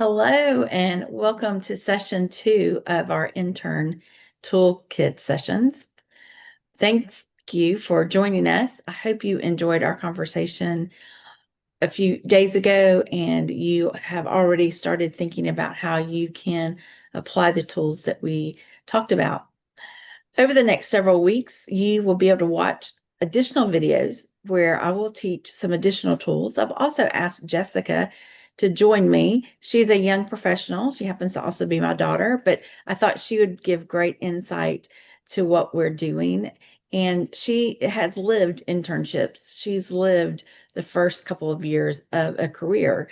Hello, and welcome to session two of our intern toolkit sessions. Thank you for joining us. I hope you enjoyed our conversation a few days ago and you have already started thinking about how you can apply the tools that we talked about. Over the next several weeks, you will be able to watch additional videos where I will teach some additional tools. I've also asked Jessica to join me. She's a young professional. She happens to also be my daughter, but I thought she would give great insight to what we're doing. And she has lived internships. She's lived the first couple of years of a career.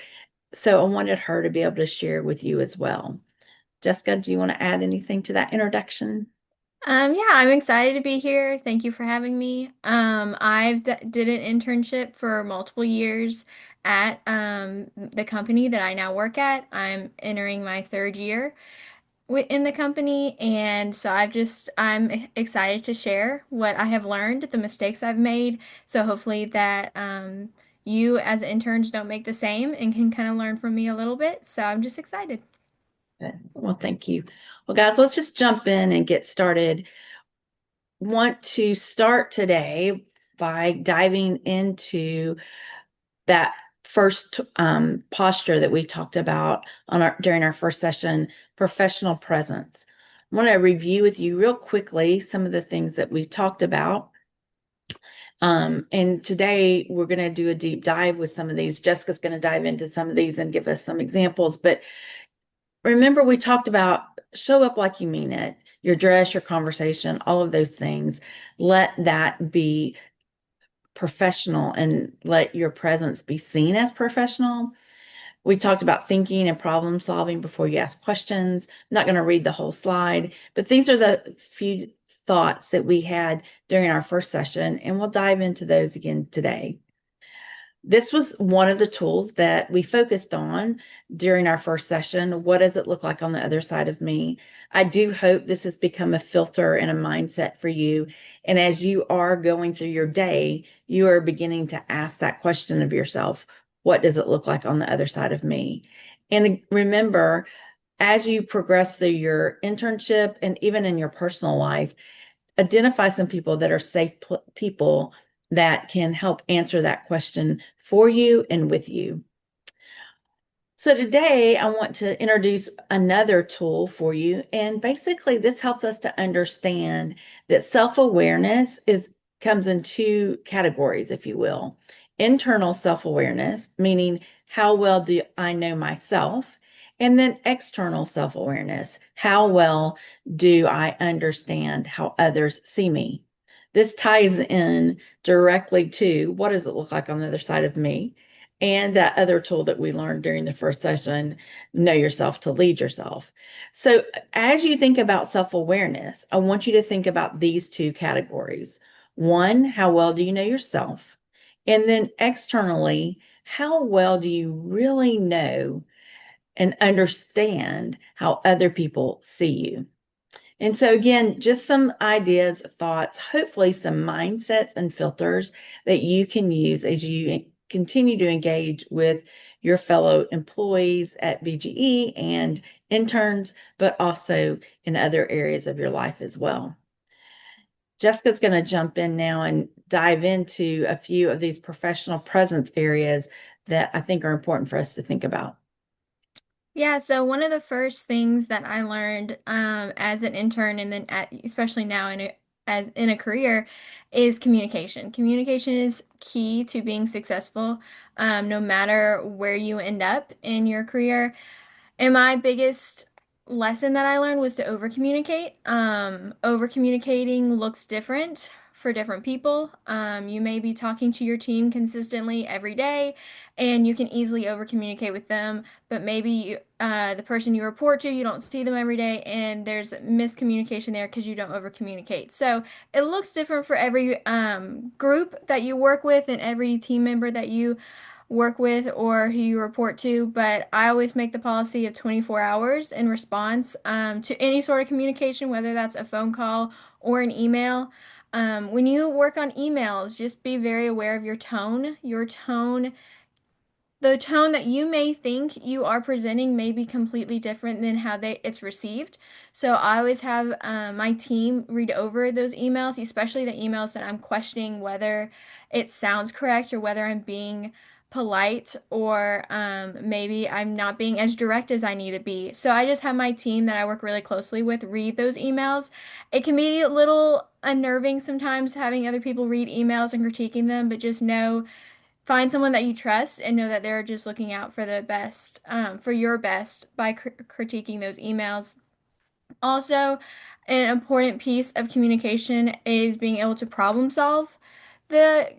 So I wanted her to be able to share with you as well. Jessica, do you want to add anything to that introduction? Yeah, I'm excited to be here. Thank you for having me. I've d did an internship for multiple years at the company that I now work at. I'm entering my third year in the company, and so I'm excited to share what I have learned, the mistakes I've made. So hopefully that you as interns don't make the same and can kind of learn from me a little bit. So I'm just excited. Good. Well, thank you. Well, guys, let's just jump in and get started. Want to start today by diving into that first posture that we talked about during our first session, professional presence. I want to review with you real quickly some of the things that we talked about. And today we're going to do a deep dive with some of these. Jessica's going to dive into some of these and give us some examples. But remember, we talked about show up like you mean it, your dress, your conversation, all of those things. Let that be professional and let your presence be seen as professional. We talked about thinking and problem solving before you ask questions. I'm not going to read the whole slide, but these are the few thoughts that we had during our first session, and we'll dive into those again today. This was one of the tools that we focused on during our first session. What does it look like on the other side of me? I do hope this has become a filter and a mindset for you. And as you are going through your day, you are beginning to ask that question of yourself, what does it look like on the other side of me? And remember, as you progress through your internship and even in your personal life, identify some people that are safe people that can help answer that question for you and with you. So today I want to introduce another tool for you. And basically this helps us to understand that self-awareness is comes in two categories, if you will. Internal self-awareness, meaning how well do I know myself? And then external self-awareness, how well do I understand how others see me? This ties in directly to what does it look like on the other side of me? And that other tool that we learned during the first session, know yourself to lead yourself. So, as you think about self awareness, I want you to think about these two categories. One, how well do you know yourself? And then externally, how well do you really know and understand how other people see you? And so, again, just some ideas, thoughts, hopefully some mindsets and filters that you can use as you continue to engage with your fellow employees at BGE and interns, but also in other areas of your life as well. Jessica's going to jump in now and dive into a few of these professional presence areas that I think are important for us to think about. Yeah, so one of the first things that I learned as an intern and then especially now as in a career is communication. Communication is key to being successful, no matter where you end up in your career. And my biggest lesson that I learned was to over communicate. Over communicating looks different for different people. You may be talking to your team consistently every day, and you can easily over communicate with them, but maybe the person you report to, you don't see them every day, and there's miscommunication there because you don't over communicate. So it looks different for every group that you work with and every team member that you work with or who you report to, but I always make the policy of 24 hours in response to any sort of communication, whether that's a phone call or an email. When you work on emails, just be very aware of your tone. Your tone the tone that you may think you are presenting may be completely different than how it's received. So I always have my team read over those emails, especially the emails that I'm questioning whether it sounds correct or whether I'm being polite or maybe I'm not being as direct as I need to be. So I just have my team that I work really closely with read those emails. It can be a little unnerving sometimes having other people read emails and critiquing them, but just know find someone that you trust and know that they're just looking out for the best, for your best by critiquing those emails. Also, an important piece of communication is being able to problem solve the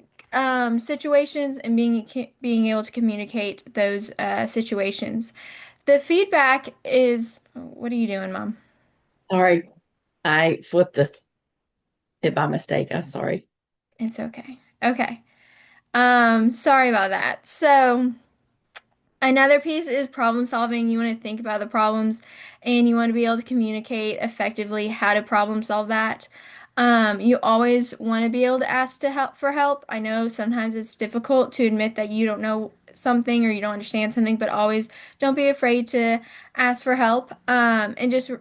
situations and being able to communicate those situations. The feedback is, what are you doing, Mom? Sorry, I flipped it by mistake. I'm sorry. It's okay. Okay. Sorry about that. So, another piece is problem solving. You want to think about the problems and you want to be able to communicate effectively how to problem solve that. You always want to be able to ask to help for help. I know sometimes it's difficult to admit that you don't know something or you don't understand something, but always don't be afraid to ask for help. And just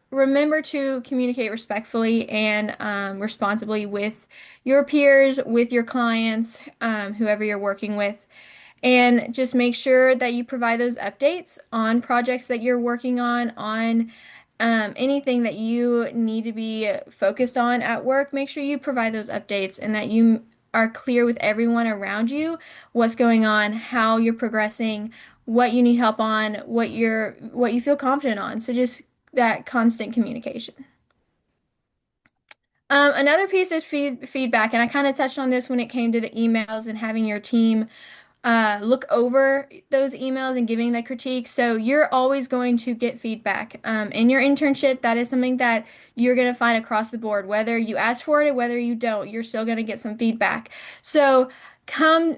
remember to communicate respectfully and responsibly with your peers, with your clients, whoever you're working with. And just make sure that you provide those updates on projects that you're working on anything that you need to be focused on at work. Make sure you provide those updates and that you are clear with everyone around you what's going on, how you're progressing, what you need help on, what you feel confident on. So just that constant communication. Another piece is feedback, and I kind of touched on this when it came to the emails and having your team look over those emails and giving the critique. So you're always going to get feedback. In your internship, that is something that you're going to find across the board. Whether you ask for it or whether you don't, you're still going to get some feedback. So come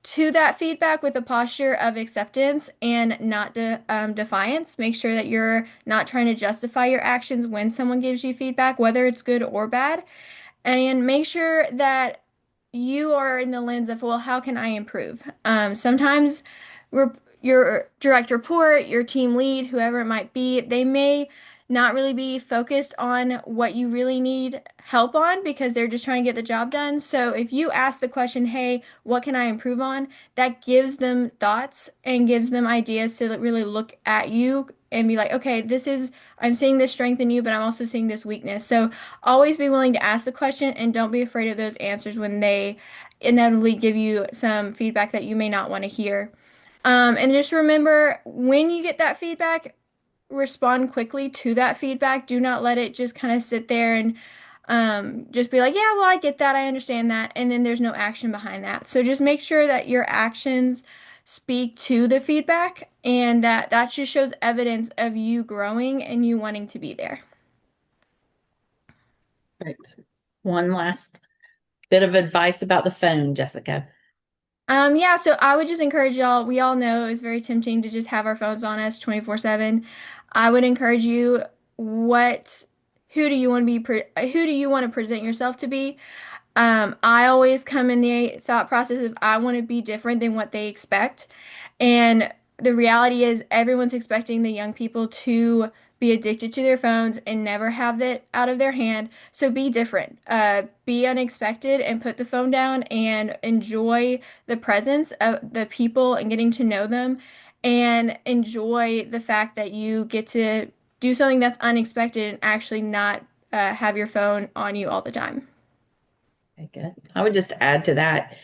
to that feedback with a posture of acceptance and not defiance. Make sure that you're not trying to justify your actions when someone gives you feedback, whether it's good or bad. And make sure that you are in the lens of, well, how can I improve? Sometimes your direct report, your team lead, whoever it might be, they may not really be focused on what you really need help on because they're just trying to get the job done. So if you ask the question, hey, what can I improve on? That gives them thoughts and gives them ideas to really look at you and be like, okay, I'm seeing this strength in you, but I'm also seeing this weakness. So always be willing to ask the question and don't be afraid of those answers when they inevitably give you some feedback that you may not want to hear. And just remember when you get that feedback, respond quickly to that feedback. Do not let it just kind of sit there and just be like, yeah, well, I get that. I understand that. And then there's no action behind that. So just make sure that your actions speak to the feedback and that just shows evidence of you growing and you wanting to be there. Right. One last bit of advice about the phone, Jessica. Yeah, so I would just encourage y'all, we all know it's very tempting to just have our phones on us 24/7. I would encourage you, what, who do you want to present yourself to be? I always come in the thought process of I want to be different than what they expect. And the reality is everyone's expecting the young people to be addicted to their phones and never have it out of their hand. So be different. Be unexpected and put the phone down and enjoy the presence of the people and getting to know them and enjoy the fact that you get to do something that's unexpected and actually not have your phone on you all the time. Okay, good. I would just add to that.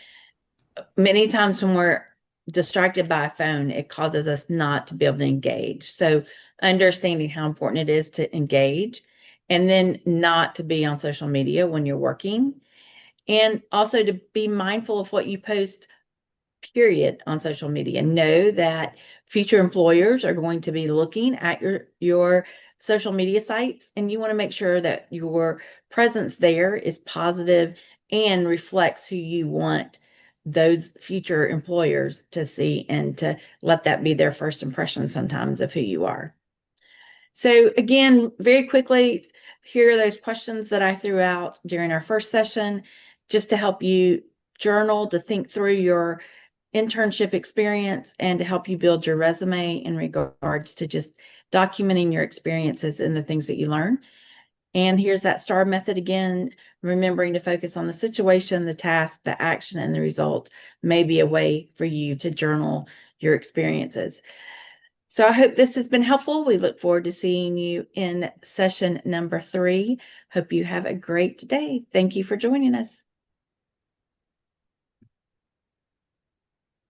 Many times when we're distracted by a phone, it causes us not to be able to engage. So understanding how important it is to engage and then not to be on social media when you're working, and also to be mindful of what you post, period, on social media. Know that future employers are going to be looking at your social media sites, and you want to make sure that your presence there is positive and reflects who you want those future employers to see, and to let that be their first impression sometimes of who you are. So again, very quickly, here are those questions that I threw out during our first session, just to help you journal, to think through your internship experience and to help you build your resume in regards to just documenting your experiences and the things that you learn. And here's that STAR method again, remembering to focus on the situation, the task, the action, and the result may be a way for you to journal your experiences. So I hope this has been helpful. We look forward to seeing you in session number 3. Hope you have a great day. Thank you for joining us.